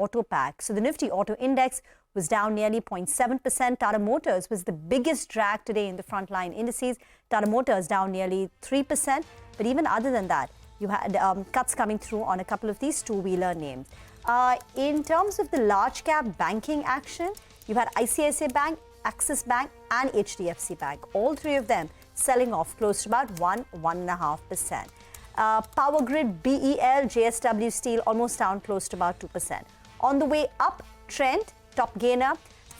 auto pack. So the Nifty auto index was down nearly 0.7%. Tata Motors was the biggest drag today in the frontline indices. Tata Motors down nearly 3%. But even other than that, you had cuts coming through on a couple of these two-wheeler names. In terms of the large cap banking action, you had ICICI Bank, Axis Bank and HDFC Bank. All three of them selling off close to about 1.5%. Power Grid, BEL, JSW Steel almost down close to about 2%. On the way up, Trent, top gainer.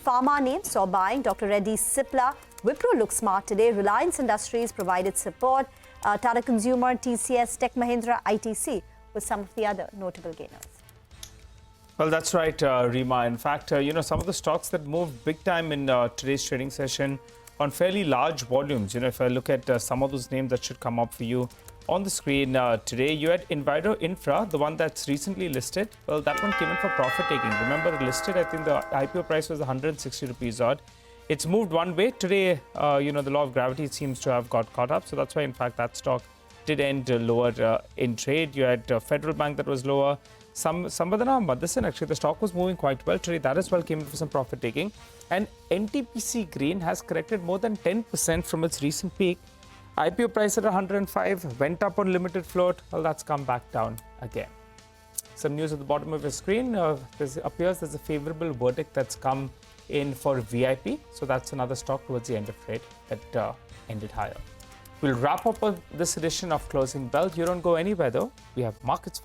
Pharma names saw buying. Dr. Reddy, Cipla. Wipro looks smart today. Reliance Industries provided support. Tata Consumer, TCS, Tech Mahindra, ITC with some of the other notable gainers. Well, that's right, Reema. In fact, some of the stocks that moved big time in today's trading session on fairly large volumes. If I look at some of those names that should come up for you on the screen today, you had Enviro Infra, the one that's recently listed. Well, that one came in for profit taking. Remember, it listed, I think the IPO price was 160 rupees odd. It's moved one way. Today, the law of gravity seems to have got caught up. So that's why, in fact, that stock did end lower in trade. You had Federal Bank that was lower. Sambadana Madison, actually, the stock was moving quite well today. That as well came in for some profit taking. And NTPC Green has corrected more than 10% from its recent peak. IPO price at 105, went up on limited float. Well, that's come back down again. Some news at the bottom of your screen. Appears there's a favorable verdict that's come in for VIP. So that's another stock towards the end of trade that ended higher. We'll wrap up this edition of Closing Bell. You don't go anywhere though. We have markets.